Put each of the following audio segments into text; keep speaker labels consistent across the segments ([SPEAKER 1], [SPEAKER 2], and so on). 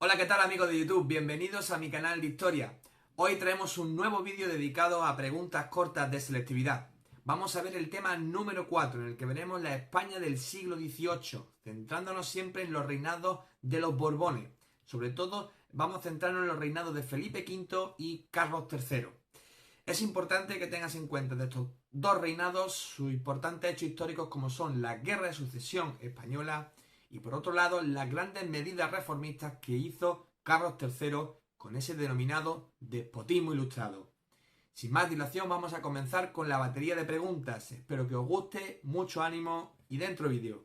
[SPEAKER 1] Hola, ¿qué tal amigos de YouTube? Bienvenidos a mi canal de Historia. Hoy traemos un nuevo vídeo dedicado a preguntas cortas de selectividad. Vamos a ver el tema número 4, en el que veremos la España del siglo XVIII, centrándonos siempre en los reinados de los Borbones. Sobre todo, vamos a centrarnos en los reinados de Felipe V y Carlos III. Es importante que tengas en cuenta de estos dos reinados sus importantes hechos históricos como son la Guerra de Sucesión Española y por otro lado las grandes medidas reformistas que hizo Carlos III con ese denominado despotismo ilustrado. Sin más dilación vamos a comenzar con la batería de preguntas. Espero que os guste, mucho ánimo y dentro vídeo.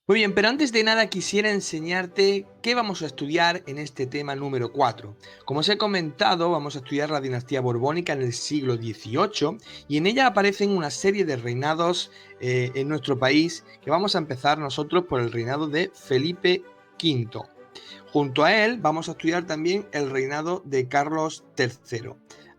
[SPEAKER 1] Muy bien, pero antes de nada quisiera enseñarte qué vamos a estudiar en este tema número 4. Como os he comentado, vamos a estudiar la dinastía borbónica en el siglo XVIII y en ella aparecen una serie de reinados en nuestro país que vamos a empezar nosotros por el reinado de Felipe V. Junto a él vamos a estudiar también el reinado de Carlos III.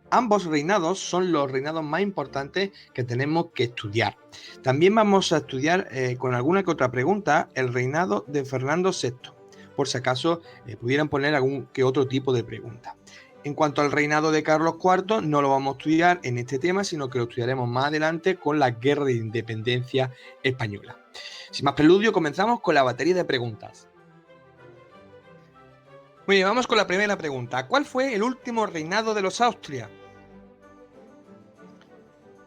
[SPEAKER 1] Ambos reinados son los reinados más importantes que tenemos que estudiar. También vamos a estudiar con alguna que otra pregunta el reinado de Fernando VI, por si acaso pudieran poner algún que otro tipo de pregunta. En cuanto al reinado de Carlos IV, no lo vamos a estudiar en este tema, sino que lo estudiaremos más adelante con la Guerra de Independencia Española. Sin más preludio, comenzamos con la batería de preguntas. Muy bien, vamos con la primera pregunta. ¿Cuál fue el último reinado de los Austria?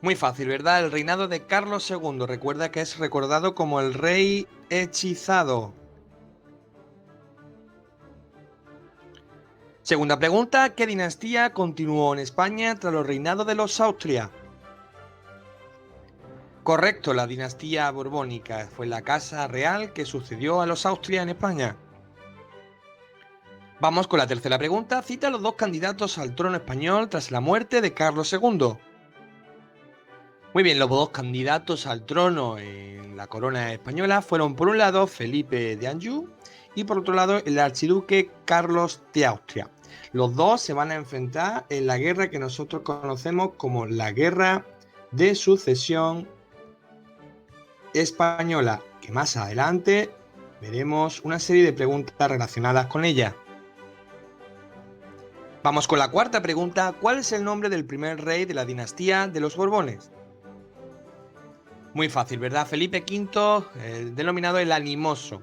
[SPEAKER 1] Muy fácil, ¿verdad? El reinado de Carlos II. Recuerda que es recordado como el rey hechizado. Segunda pregunta, ¿qué dinastía continuó en España tras los reinados de los Austria? Correcto, la dinastía borbónica. Fue la casa real que sucedió a los Austria en España. Vamos con la tercera pregunta. Cita a los dos candidatos al trono español tras la muerte de Carlos II. Muy bien, los dos candidatos al trono en la corona española fueron por un lado Felipe de Anjou y por otro lado el archiduque Carlos de Austria. Los dos se van a enfrentar en la guerra que nosotros conocemos como la Guerra de Sucesión Española, que más adelante veremos una serie de preguntas relacionadas con ella. Vamos con la cuarta pregunta. ¿Cuál es el nombre del primer rey de la dinastía de los Borbones? Muy fácil, ¿verdad? Felipe V, denominado el Animoso,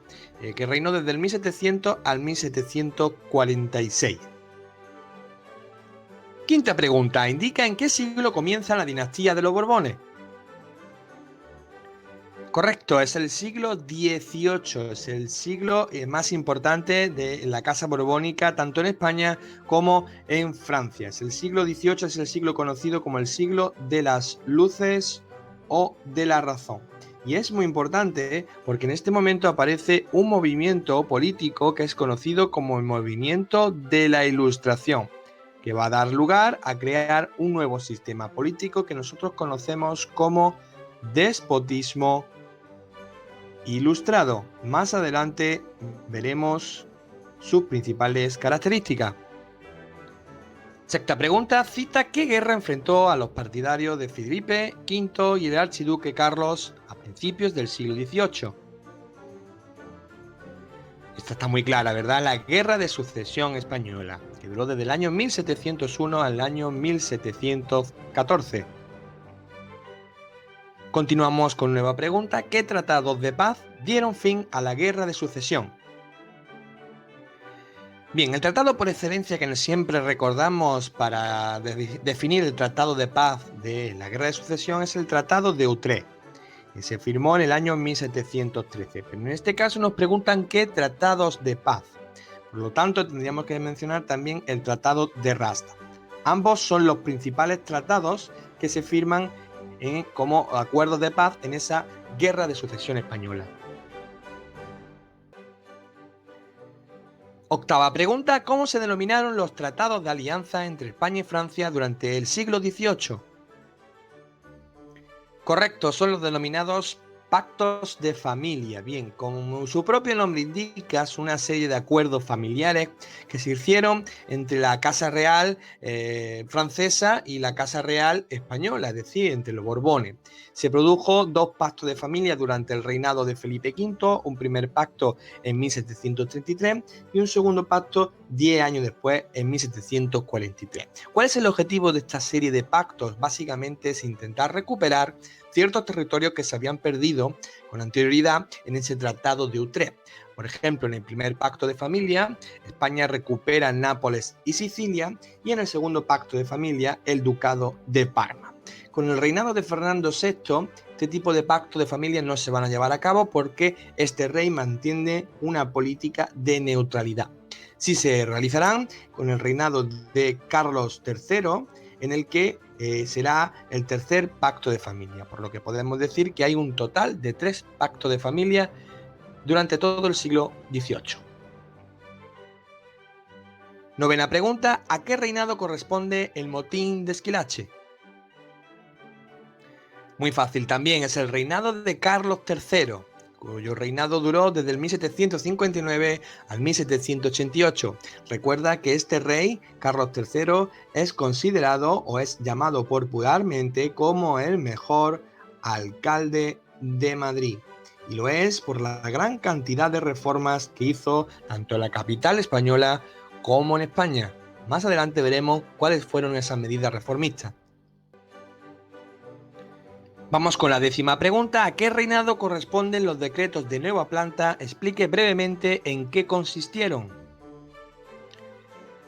[SPEAKER 1] que reinó desde el 1700 al 1746. Quinta pregunta, indica en qué siglo comienza la dinastía de los Borbones. Correcto, es el siglo XVIII, es el siglo más importante de la Casa Borbónica, tanto en España como en Francia. Es el siglo XVIII, es el siglo conocido como el siglo de las luces o de la razón. Y es muy importante porque en este momento aparece un movimiento político que es conocido como el movimiento de la Ilustración, que va a dar lugar a crear un nuevo sistema político que nosotros conocemos como despotismo ilustrado. Más adelante veremos sus principales características. Sexta pregunta, cita qué guerra enfrentó a los partidarios de Felipe V y el archiduque Carlos a principios del siglo XVIII. Esta está muy clara, ¿verdad? La Guerra de Sucesión Española, que duró desde el año 1701 al año 1714. Continuamos con nueva pregunta. ¿Qué tratados de paz dieron fin a la Guerra de Sucesión? Bien, el tratado por excelencia que siempre recordamos para definir el tratado de paz de la Guerra de Sucesión es el Tratado de Utrecht, que se firmó en el año 1713. Pero en este caso nos preguntan qué tratados de paz. Por lo tanto, tendríamos que mencionar también el Tratado de Rastatt. Ambos son los principales tratados que se firman como acuerdos de paz en esa Guerra de Sucesión Española. Octava pregunta, ¿cómo se denominaron los tratados de alianza entre España y Francia durante el siglo XVIII? Correcto, son los denominados pactos de familia. Bien, como su propio nombre indica, es una serie de acuerdos familiares que se hicieron entre la Casa Real francesa y la Casa Real española, es decir, entre los Borbones. Se produjo dos pactos de familia durante el reinado de Felipe V, un primer pacto en 1733 y un segundo pacto 10 años después, en 1743. ¿Cuál es el objetivo de esta serie de pactos? Básicamente es intentar recuperar ciertos territorios que se habían perdido con anterioridad en ese Tratado de Utrecht. Por ejemplo, en el primer pacto de familia, España recupera Nápoles y Sicilia, y en el segundo pacto de familia, el Ducado de Parma. Con el reinado de Fernando VI, este tipo de pactos de familia no se van a llevar a cabo porque este rey mantiene una política de neutralidad. Sí se realizarán con el reinado de Carlos III, en el que será el tercer pacto de familia, por lo que podemos decir que hay un total de 3 pactos de familia durante todo el siglo XVIII. Novena pregunta, ¿a qué reinado corresponde el motín de Esquilache? Muy fácil también, es el reinado de Carlos III, cuyo reinado duró desde el 1759 al 1788. Recuerda que este rey, Carlos III, es considerado o es llamado popularmente como el mejor alcalde de Madrid. Y lo es por la gran cantidad de reformas que hizo tanto en la capital española como en España. Más adelante veremos cuáles fueron esas medidas reformistas. Vamos con la décima pregunta. ¿A qué reinado corresponden los decretos de nueva planta? Explique brevemente en qué consistieron.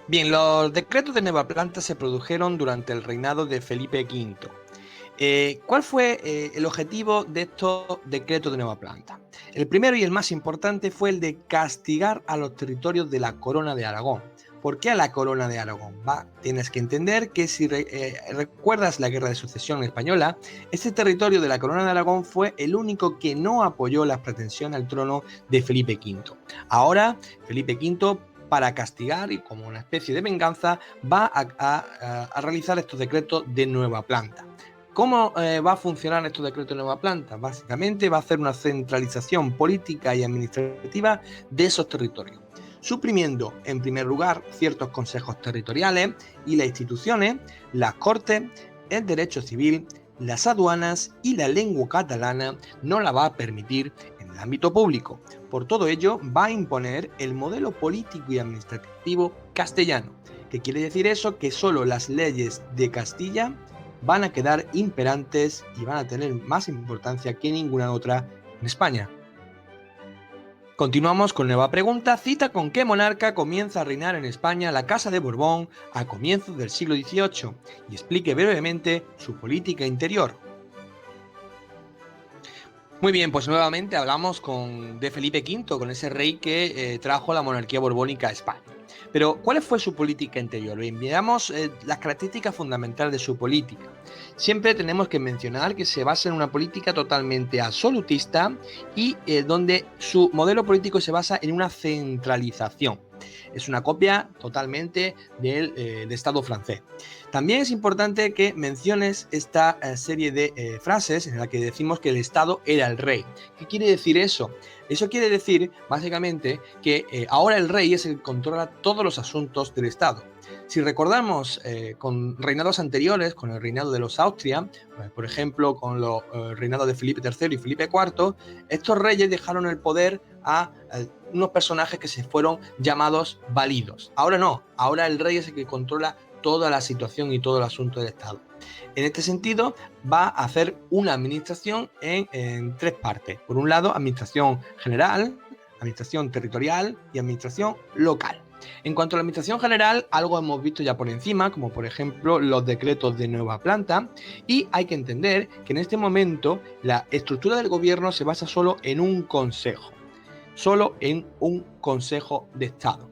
[SPEAKER 1] Bien, los decretos de nueva planta se produjeron durante el reinado de Felipe V. ¿Cuál fue el objetivo de estos decretos de nueva planta? El primero y el más importante fue el de castigar a los territorios de la Corona de Aragón. ¿Por qué a la Corona de Aragón? Tienes que entender que si recuerdas la Guerra de Sucesión Española, este territorio de la Corona de Aragón fue el único que no apoyó las pretensiones al trono de Felipe V. Ahora, Felipe V, para castigar y como una especie de venganza, va a realizar estos decretos de nueva planta. ¿Cómo va a funcionar estos decretos de nueva planta? Básicamente va a hacer una centralización política y administrativa de esos territorios, suprimiendo en primer lugar ciertos consejos territoriales y las instituciones, las cortes, el derecho civil, las aduanas y la lengua catalana no la va a permitir en el ámbito público. Por todo ello, va a imponer el modelo político y administrativo castellano. ¿Qué quiere decir eso? Que solo las leyes de Castilla van a quedar imperantes y van a tener más importancia que ninguna otra en España. Continuamos con nueva pregunta. Cita con qué monarca comienza a reinar en España la Casa de Borbón a comienzos del siglo XVIII y explique brevemente su política interior. Muy bien, pues nuevamente hablamos de Felipe V, con ese rey que trajo la monarquía borbónica a España. Pero, ¿cuál fue su política interior? Bien, veamos las características fundamentales de su política. Siempre tenemos que mencionar que se basa en una política totalmente absolutista y donde su modelo político se basa en una centralización. Es una copia totalmente del Estado francés. También es importante que menciones esta serie de frases en la que decimos que el Estado era el rey. ¿Qué quiere decir eso? Eso quiere decir, básicamente, que ahora el rey es el que controla todos los asuntos del Estado. Si recordamos con reinados anteriores, con el reinado de los Austria, por ejemplo, con los reinados de Felipe III y Felipe IV, estos reyes dejaron el poder a unos personajes que se fueron llamados válidos. Ahora no, ahora el rey es el que controla toda la situación y todo el asunto del Estado. En este sentido, va a hacer una administración en 3 partes. Por un lado, administración general, administración territorial y administración local. En cuanto a la administración general, algo hemos visto ya por encima, como por ejemplo los decretos de nueva planta, y hay que entender que en este momento la estructura del gobierno se basa solo en un consejo de Estado.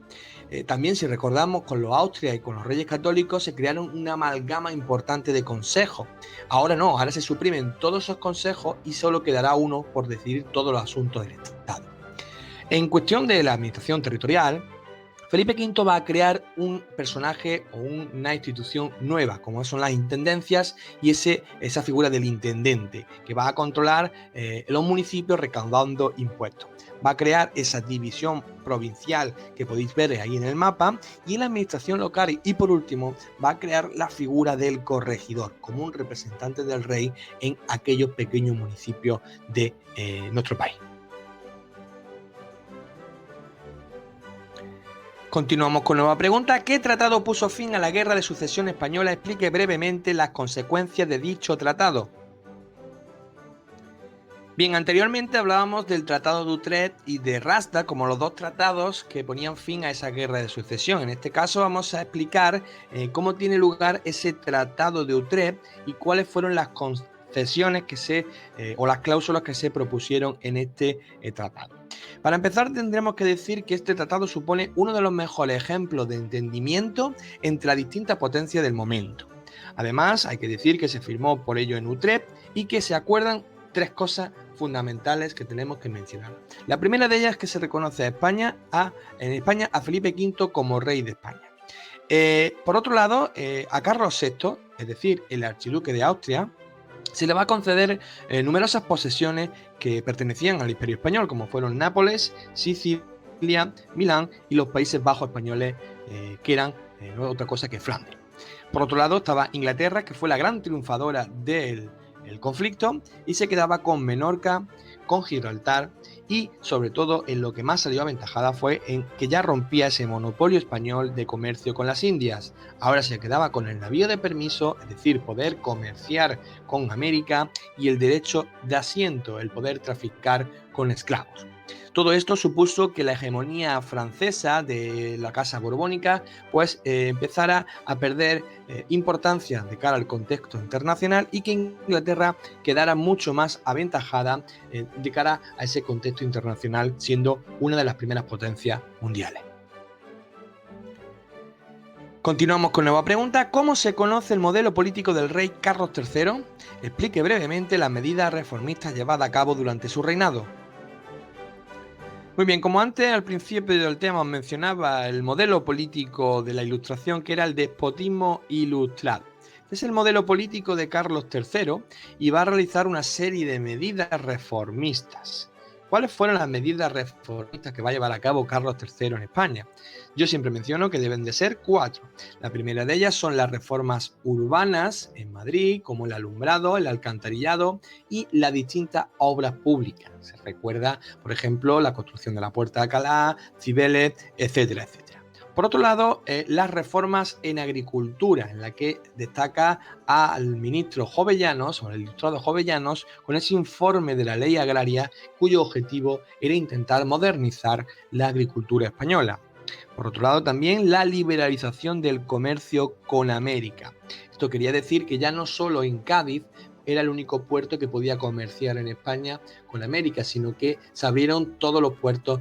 [SPEAKER 1] También, si recordamos, con los Austria y con los Reyes Católicos se crearon una amalgama importante de consejos. Ahora no, ahora se suprimen todos esos consejos y solo quedará uno por decidir todos los asuntos del Estado. En cuestión de la administración territorial, Felipe V va a crear un personaje o una institución nueva, como son las intendencias y esa figura del intendente, que va a controlar los municipios recaudando impuestos. Va a crear esa división provincial que podéis ver ahí en el mapa y en la administración local. Y por último, va a crear la figura del corregidor, como un representante del rey en aquellos pequeños municipios de nuestro país. Continuamos con nueva pregunta. ¿Qué tratado puso fin a la Guerra de Sucesión Española? Explique brevemente las consecuencias de dicho tratado. Bien, anteriormente hablábamos del Tratado de Utrecht y de Rastatt como los dos tratados que ponían fin a esa guerra de sucesión. En este caso vamos a explicar cómo tiene lugar ese Tratado de Utrecht y cuáles fueron las concesiones o las cláusulas que se propusieron en este tratado. Para empezar, tendremos que decir que este tratado supone uno de los mejores ejemplos de entendimiento entre las distintas potencias del momento. Además, hay que decir que se firmó por ello en Utrecht y que se acuerdan tres cosas fundamentales que tenemos que mencionar. La primera de ellas es que se reconoce en España a Felipe V como rey de España. Por otro lado, a Carlos VI, es decir, el archiduque de Austria, se le va a conceder numerosas posesiones que pertenecían al Imperio Español, como fueron Nápoles, Sicilia, Milán y los Países Bajos españoles, que eran no otra cosa que Flandes. Por otro lado estaba Inglaterra, que fue la gran triunfadora del conflicto, y se quedaba con Menorca, con Gibraltar, y sobre todo en lo que más salió aventajada fue en que ya rompía ese monopolio español de comercio con las Indias. Ahora se quedaba con el navío de permiso, es decir, poder comerciar con América, y el derecho de asiento, el poder traficar con esclavos. Todo esto supuso que la hegemonía francesa de la Casa Borbónica pues empezara a perder importancia de cara al contexto internacional y que Inglaterra quedara mucho más aventajada de cara a ese contexto internacional, siendo una de las primeras potencias mundiales. Continuamos con nueva pregunta. ¿Cómo se conoce el modelo político del rey Carlos III? Explique brevemente las medidas reformistas llevadas a cabo durante su reinado. Muy bien, como antes al principio del tema os mencionaba el modelo político de la Ilustración, que era el despotismo ilustrado. Este es el modelo político de Carlos III y va a realizar una serie de medidas reformistas. ¿Cuáles fueron las medidas reformistas que va a llevar a cabo Carlos III en España? Yo siempre menciono que deben de ser 4. La primera de ellas son las reformas urbanas en Madrid, como el alumbrado, el alcantarillado y las distintas obras públicas. Se recuerda, por ejemplo, la construcción de la Puerta de Alcalá, Cibeles, etcétera, etcétera. Por otro lado, las reformas en agricultura, en la que destaca al ministro Jovellanos, o el ilustrado Jovellanos, con ese informe de la ley agraria, cuyo objetivo era intentar modernizar la agricultura española. Por otro lado, también la liberalización del comercio con América. Esto quería decir que ya no solo en Cádiz era el único puerto que podía comerciar en España con América, sino que se abrieron todos los puertos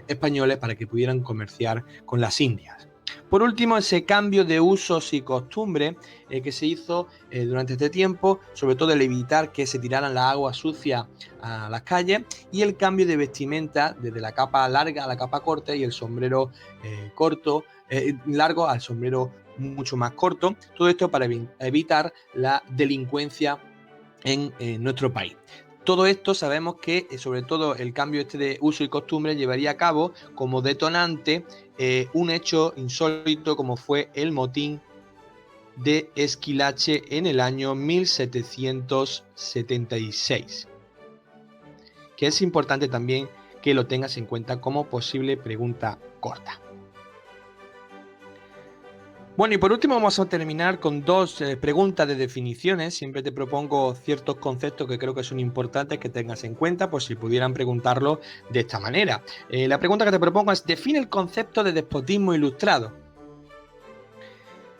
[SPEAKER 1] españoles para que pudieran comerciar con las Indias. Por último, ese cambio de usos y costumbres que se hizo durante este tiempo, sobre todo el evitar que se tiraran las aguas sucias a las calles, y el cambio de vestimenta desde la capa larga a la capa corta y el sombrero largo al sombrero mucho más corto. Todo esto para evitar la delincuencia en nuestro país. Todo esto sabemos que, sobre todo el cambio de uso y costumbre, llevaría a cabo como detonante un hecho insólito como fue el motín de Esquilache en el año 1776. Que es importante también que lo tengas en cuenta como posible pregunta corta. Bueno, y por último vamos a terminar con dos preguntas de definiciones. Siempre te propongo ciertos conceptos que creo que son importantes que tengas en cuenta, por si pudieran preguntarlo de esta manera. La pregunta que te propongo es: define el concepto de despotismo ilustrado.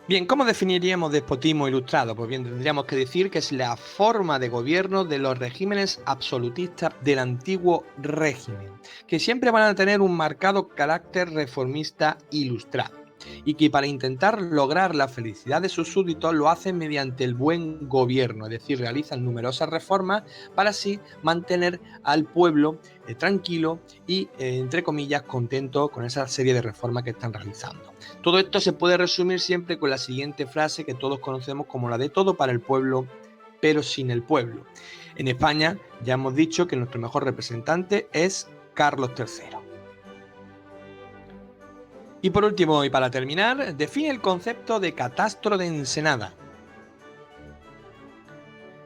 [SPEAKER 1] Bien, ¿cómo definiríamos despotismo ilustrado? Pues bien, tendríamos que decir que es la forma de gobierno de los regímenes absolutistas del antiguo régimen, que siempre van a tener un marcado carácter reformista ilustrado. y que para intentar lograr la felicidad de sus súbditos lo hacen mediante el buen gobierno, es decir, realizan numerosas reformas para así mantener al pueblo tranquilo y, entre comillas, contento con esa serie de reformas que están realizando. Todo esto se puede resumir siempre con la siguiente frase que todos conocemos como la de todo para el pueblo, pero sin el pueblo. En España ya hemos dicho que nuestro mejor representante es Carlos III. Y por último, y para terminar, define el concepto de catastro de Ensenada.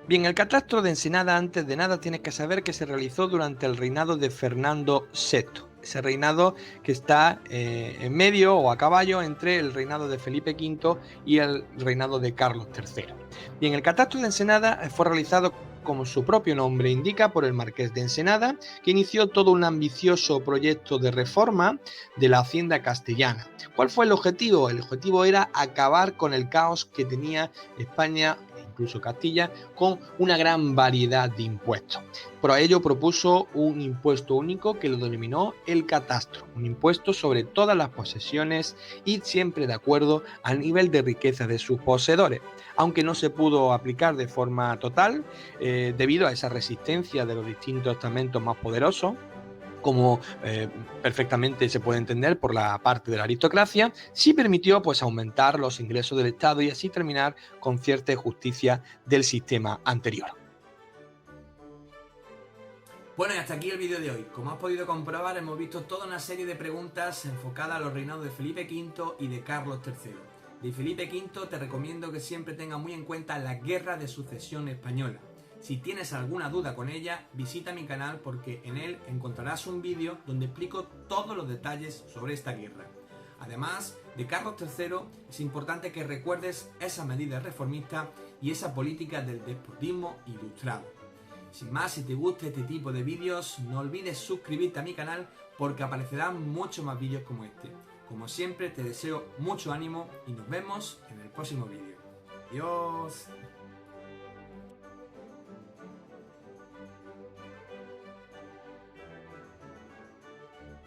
[SPEAKER 1] Bien, el catastro de Ensenada, antes de nada, tienes que saber que se realizó durante el reinado de Fernando VI. Ese reinado que está en medio o a caballo entre el reinado de Felipe V y el reinado de Carlos III. Bien, el catastro de Ensenada fue realizado, como su propio nombre indica, por el marqués de Ensenada, que inició todo un ambicioso proyecto de reforma de la hacienda castellana. ¿Cuál fue el objetivo? El objetivo era acabar con el caos que tenía España, incluso Castilla, con una gran variedad de impuestos. Por ello propuso un impuesto único que lo denominó el catastro, un impuesto sobre todas las posesiones y siempre de acuerdo al nivel de riqueza de sus poseedores, aunque no se pudo aplicar de forma total debido a esa resistencia de los distintos estamentos más poderosos, como perfectamente se puede entender por la parte de la aristocracia, sí permitió pues aumentar los ingresos del Estado y así terminar con cierta justicia del sistema anterior.
[SPEAKER 2] Bueno, y hasta aquí el vídeo de hoy. Como has podido comprobar, hemos visto toda una serie de preguntas enfocadas a los reinados de Felipe V y de Carlos III. De Felipe V te recomiendo que siempre tengas muy en cuenta la Guerra de Sucesión Española. Si tienes alguna duda con ella, visita mi canal porque en él encontrarás un vídeo donde explico todos los detalles sobre esta guerra. Además, de Carlos III es importante que recuerdes esas medidas reformistas y esa política del despotismo ilustrado. Sin más, si te gusta este tipo de vídeos, no olvides suscribirte a mi canal porque aparecerán muchos más vídeos como este. Como siempre, te deseo mucho ánimo y nos vemos en el próximo vídeo. Adiós.